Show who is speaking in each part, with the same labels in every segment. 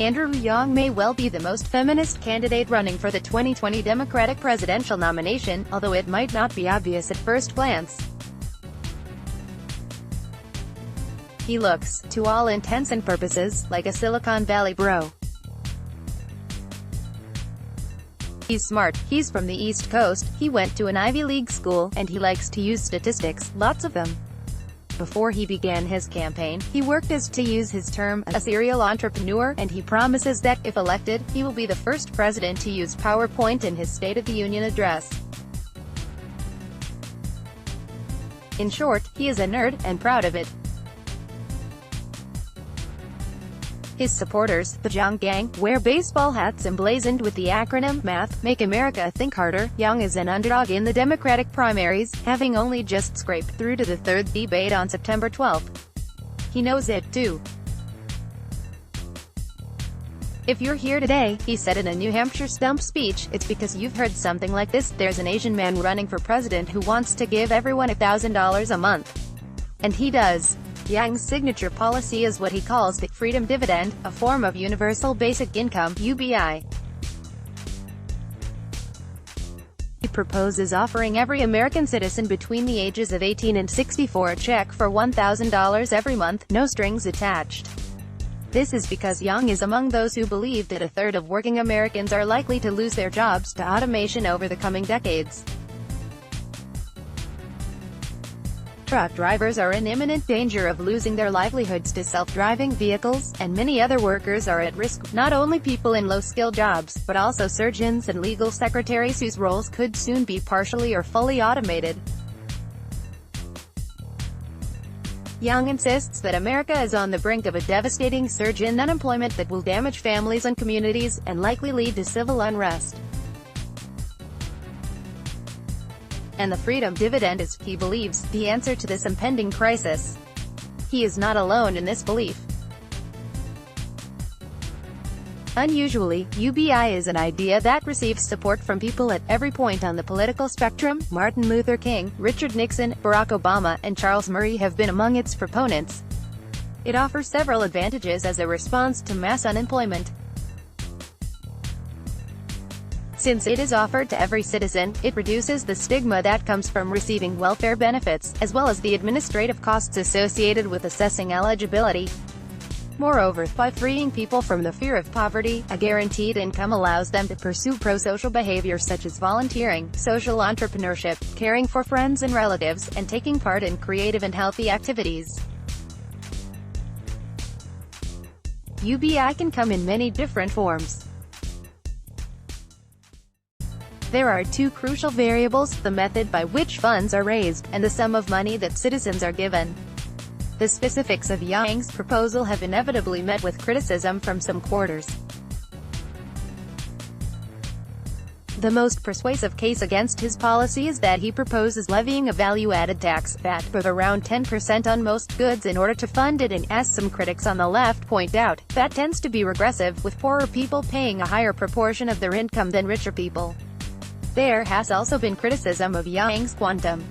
Speaker 1: Andrew Yang may well be the most feminist candidate running for the 2020 Democratic presidential nomination, although it might not be obvious at first glance. He looks, to all intents and purposes, like a Silicon Valley bro. He's smart, he's from the East Coast, he went to an Ivy League school, and he likes to use statistics, lots of them. Before he began his campaign, he worked as, to use his term, a serial entrepreneur, and he promises that, if elected, he will be the first president to use PowerPoint in his State of the Union address. In short, he is a nerd, and proud of it. His supporters, the Yang Gang, wear baseball hats emblazoned with the acronym MATH, Make America Think Harder. Yang is an underdog in the Democratic primaries, having only just scraped through to the third debate on September 12. He knows it, too. If you're here today, he said in a New Hampshire stump speech, it's because you've heard something like this: there's an Asian man running for president who wants to give everyone $1,000 a month. And he does. Yang's signature policy is what he calls the Freedom Dividend, a form of Universal Basic Income, UBI. He proposes offering every American citizen between the ages of 18 and 64 a check for $1,000 every month, no strings attached. This is because Yang is among those who believe that a third of working Americans are likely to lose their jobs to automation over the coming decades. Truck drivers are in imminent danger of losing their livelihoods to self-driving vehicles, and many other workers are at risk, not only people in low-skill jobs, but also surgeons and legal secretaries whose roles could soon be partially or fully automated. Yang insists that America is on the brink of a devastating surge in unemployment that will damage families and communities, and likely lead to civil unrest. And the Freedom Dividend is, he believes, the answer to this impending crisis. He is not alone in this belief. Unusually, UBI is an idea that receives support from people at every point on the political spectrum. Martin Luther King, Richard Nixon, Barack Obama, and Charles Murray have been among its proponents. It offers several advantages as a response to mass unemployment. Since it is offered to every citizen, it reduces the stigma that comes from receiving welfare benefits, as well as the administrative costs associated with assessing eligibility. Moreover, by freeing people from the fear of poverty, a guaranteed income allows them to pursue pro-social behavior such as volunteering, social entrepreneurship, caring for friends and relatives, and taking part in creative and healthy activities. UBI can come in many different forms. There are two crucial variables: the method by which funds are raised, and the sum of money that citizens are given. The specifics of Yang's proposal have inevitably met with criticism from some quarters. The most persuasive case against his policy is that he proposes levying a value-added tax, VAT, of around 10% on most goods in order to fund it, and as some critics on the left point out, VAT tends to be regressive, with poorer people paying a higher proportion of their income than richer people. There has also been criticism of Yang's quantum.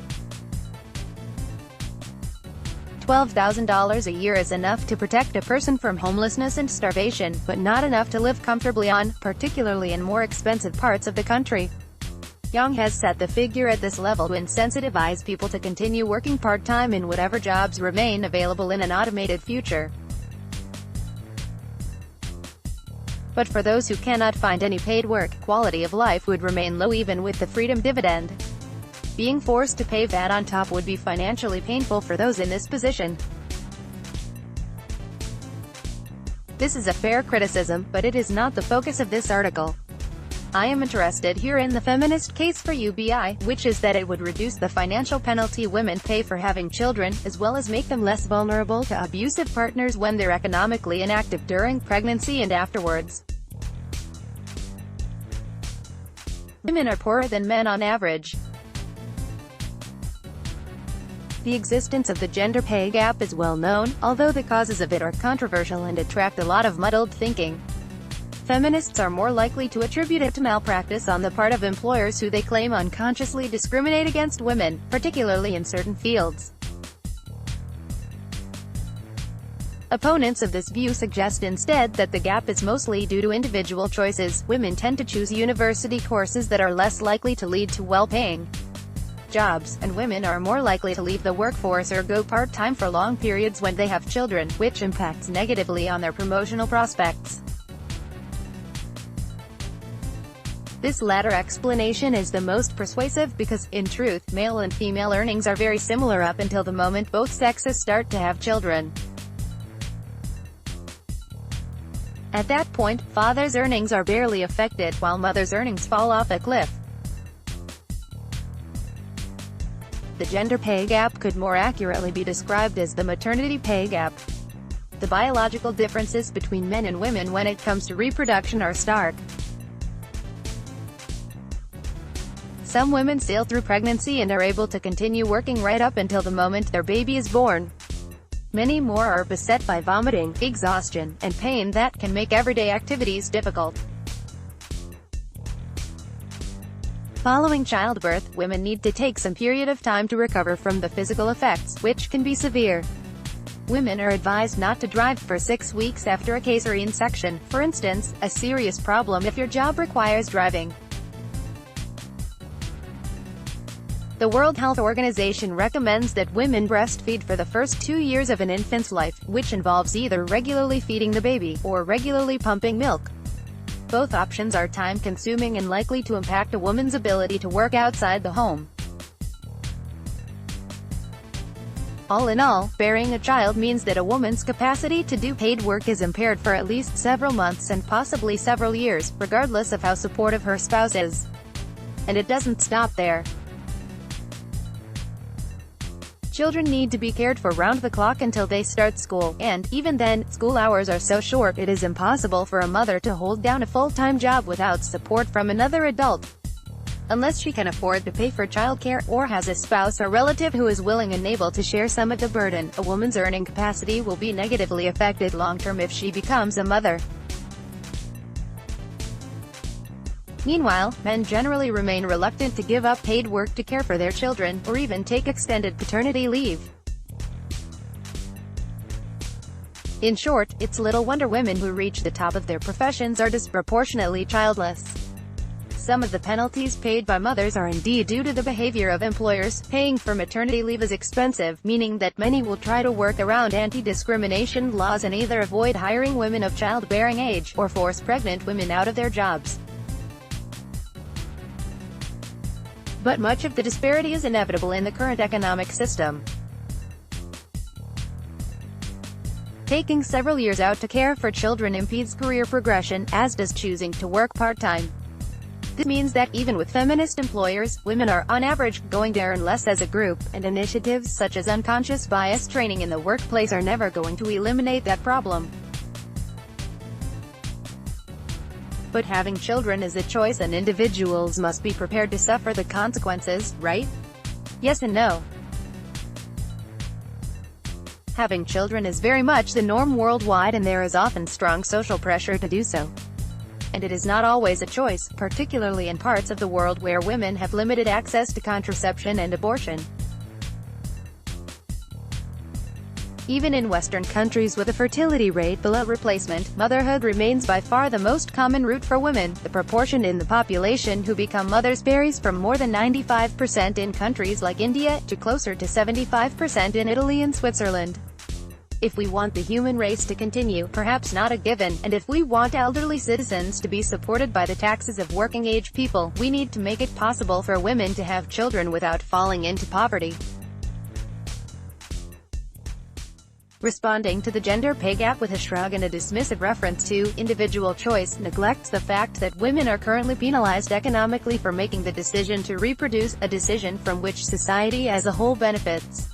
Speaker 1: $12,000 a year is enough to protect a person from homelessness and starvation, but not enough to live comfortably on, particularly in more expensive parts of the country. Yang has set the figure at this level to insensitivize people to continue working part-time in whatever jobs remain available in an automated future. But for those who cannot find any paid work, quality of life would remain low even with the Freedom Dividend. Being forced to pay VAT on top would be financially painful for those in this position. This is a fair criticism, but it is not the focus of this article. I am interested here in the feminist case for UBI, which is that it would reduce the financial penalty women pay for having children, as well as make them less vulnerable to abusive partners when they're economically inactive during pregnancy and afterwards. Women are poorer than men on average. The existence of the gender pay gap is well known, although the causes of it are controversial and attract a lot of muddled thinking. Feminists are more likely to attribute it to malpractice on the part of employers who they claim unconsciously discriminate against women, particularly in certain fields. Opponents of this view suggest instead that the gap is mostly due to individual choices. Women tend to choose university courses that are less likely to lead to well-paying jobs, and women are more likely to leave the workforce or go part-time for long periods when they have children, which impacts negatively on their promotional prospects. This latter explanation is the most persuasive because, in truth, male and female earnings are very similar up until the moment both sexes start to have children. At that point, fathers' earnings are barely affected, while mothers' earnings fall off a cliff. The gender pay gap could more accurately be described as the maternity pay gap. The biological differences between men and women when it comes to reproduction are stark. Some women sail through pregnancy and are able to continue working right up until the moment their baby is born. Many more are beset by vomiting, exhaustion, and pain that can make everyday activities difficult. Following childbirth, women need to take some period of time to recover from the physical effects, which can be severe. Women are advised not to drive for 6 weeks after a cesarean section, for instance, a serious problem if your job requires driving. The World Health Organization recommends that women breastfeed for the first 2 years of an infant's life, which involves either regularly feeding the baby, or regularly pumping milk. Both options are time-consuming and likely to impact a woman's ability to work outside the home. All in all, bearing a child means that a woman's capacity to do paid work is impaired for at least several months and possibly several years, regardless of how supportive her spouse is. And it doesn't stop there. Children need to be cared for round the clock until they start school, and, even then, school hours are so short it is impossible for a mother to hold down a full-time job without support from another adult. Unless she can afford to pay for childcare, or has a spouse or relative who is willing and able to share some of the burden, a woman's earning capacity will be negatively affected long-term if she becomes a mother. Meanwhile, men generally remain reluctant to give up paid work to care for their children, or even take extended paternity leave. In short, it's little wonder women who reach the top of their professions are disproportionately childless. Some of the penalties paid by mothers are indeed due to the behavior of employers. Paying for maternity leave is expensive, meaning that many will try to work around anti-discrimination laws and either avoid hiring women of childbearing age, or force pregnant women out of their jobs. But much of the disparity is inevitable in the current economic system. Taking several years out to care for children impedes career progression, as does choosing to work part-time. This means that even with feminist employers, women are, on average, going to earn less as a group, and initiatives such as unconscious bias training in the workplace are never going to eliminate that problem. But having children is a choice and individuals must be prepared to suffer the consequences, right? Yes and no. Having children is very much the norm worldwide and there is often strong social pressure to do so. And it is not always a choice, particularly in parts of the world where women have limited access to contraception and abortion. Even in Western countries with a fertility rate below replacement, motherhood remains by far the most common route for women. The proportion in the population who become mothers varies from more than 95% in countries like India, to closer to 75% in Italy and Switzerland. If we want the human race to continue, perhaps not a given, and if we want elderly citizens to be supported by the taxes of working-age people, we need to make it possible for women to have children without falling into poverty. Responding to the gender pay gap with a shrug and a dismissive reference to individual choice neglects the fact that women are currently penalized economically for making the decision to reproduce, a decision from which society as a whole benefits.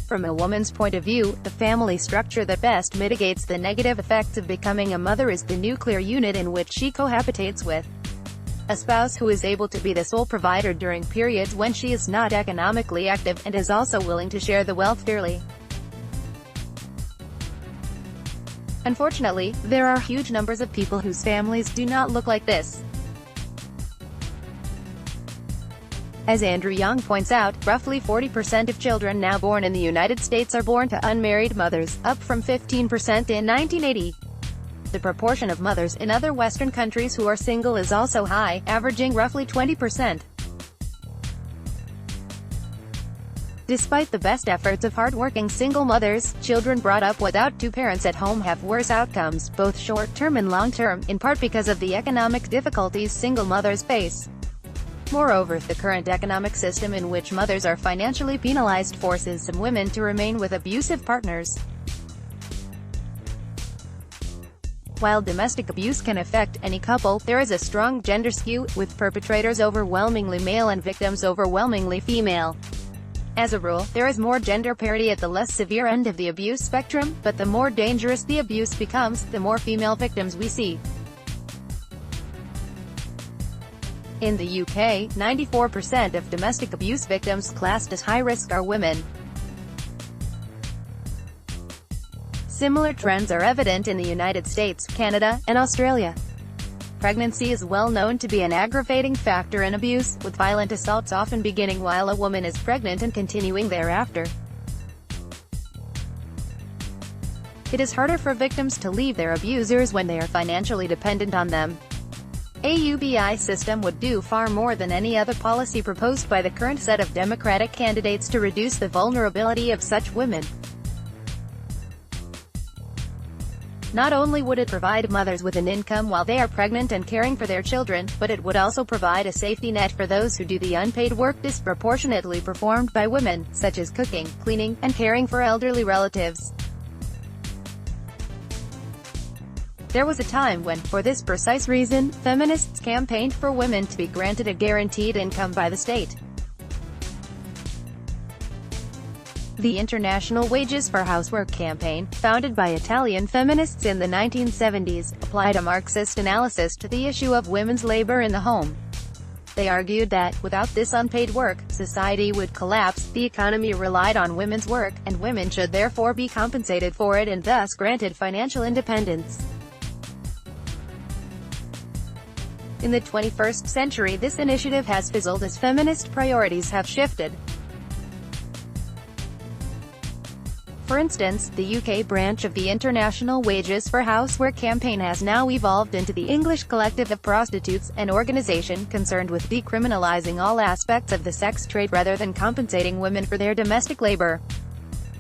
Speaker 1: From a woman's point of view, the family structure that best mitigates the negative effects of becoming a mother is the nuclear unit in which she cohabitates with a spouse who is able to be the sole provider during periods when she is not economically active, and is also willing to share the wealth fairly. Unfortunately, there are huge numbers of people whose families do not look like this. As Andrew Young points out, roughly 40% of children now born in the United States are born to unmarried mothers, up from 15% in 1980. The proportion of mothers in other Western countries who are single is also high, averaging roughly 20%. Despite the best efforts of hardworking single mothers, children brought up without two parents at home have worse outcomes, both short-term and long-term, in part because of the economic difficulties single mothers face. Moreover, the current economic system in which mothers are financially penalized forces some women to remain with abusive partners. While domestic abuse can affect any couple, there is a strong gender skew, with perpetrators overwhelmingly male and victims overwhelmingly female. As a rule, there is more gender parity at the less severe end of the abuse spectrum, but the more dangerous the abuse becomes, the more female victims we see. In the UK, 94% of domestic abuse victims classed as high-risk are women. Similar trends are evident in the United States, Canada, and Australia. Pregnancy is well known to be an aggravating factor in abuse, with violent assaults often beginning while a woman is pregnant and continuing thereafter. It is harder for victims to leave their abusers when they are financially dependent on them. A UBI system would do far more than any other policy proposed by the current set of Democratic candidates to reduce the vulnerability of such women. Not only would it provide mothers with an income while they are pregnant and caring for their children, but it would also provide a safety net for those who do the unpaid work disproportionately performed by women, such as cooking, cleaning, and caring for elderly relatives. There was a time when, for this precise reason, feminists campaigned for women to be granted a guaranteed income by the state. The International Wages for Housework campaign, founded by Italian feminists in the 1970s, applied a Marxist analysis to the issue of women's labor in the home. They argued that, without this unpaid work, society would collapse, the economy relied on women's work, and women should therefore be compensated for it and thus granted financial independence. In the 21st century, this initiative has fizzled as feminist priorities have shifted. For instance, the UK branch of the International Wages for Housework campaign has now evolved into the English Collective of Prostitutes, an organisation concerned with decriminalising all aspects of the sex trade rather than compensating women for their domestic labour.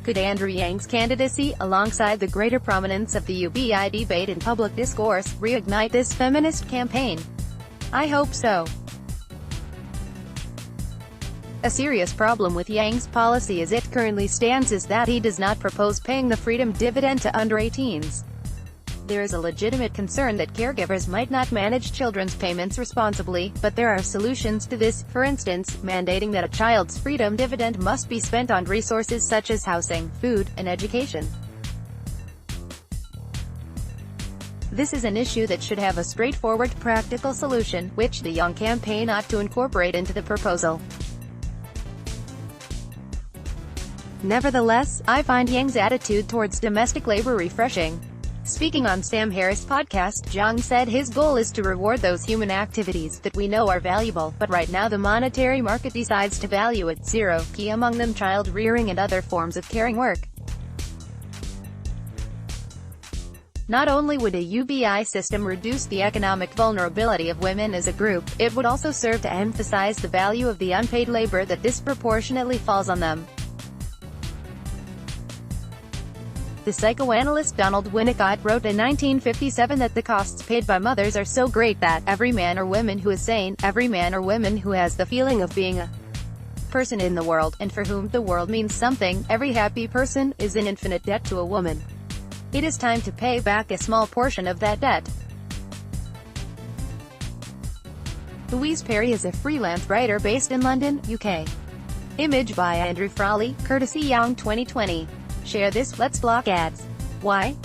Speaker 1: Could Andrew Yang's candidacy, alongside the greater prominence of the UBI debate in public discourse, reignite this feminist campaign? I hope so. A serious problem with Yang's policy as it currently stands is that he does not propose paying the freedom dividend to under 18s. There is a legitimate concern that caregivers might not manage children's payments responsibly, but there are solutions to this, for instance, mandating that a child's freedom dividend must be spent on resources such as housing, food, and education. This is an issue that should have a straightforward, practical solution, which the Young campaign ought to incorporate into the proposal. Nevertheless, I find Yang's attitude towards domestic labor refreshing. Speaking on Sam Harris' podcast, Young said his goal is to reward those human activities that we know are valuable, but right now the monetary market decides to value at zero, key among them child rearing and other forms of caring work. Not only would a UBI system reduce the economic vulnerability of women as a group, it would also serve to emphasize the value of the unpaid labor that disproportionately falls on them. The psychoanalyst Donald Winnicott wrote in 1957 that the costs paid by mothers are so great that every man or woman who is sane, every man or woman who has the feeling of being a person in the world, and for whom the world means something, every happy person, is in infinite debt to a woman. It is time to pay back a small portion of that debt. Louise Perry is a freelance writer based in London, UK. Image by Andrew Frawley, courtesy Young 2020. Share this, let's block ads. Why?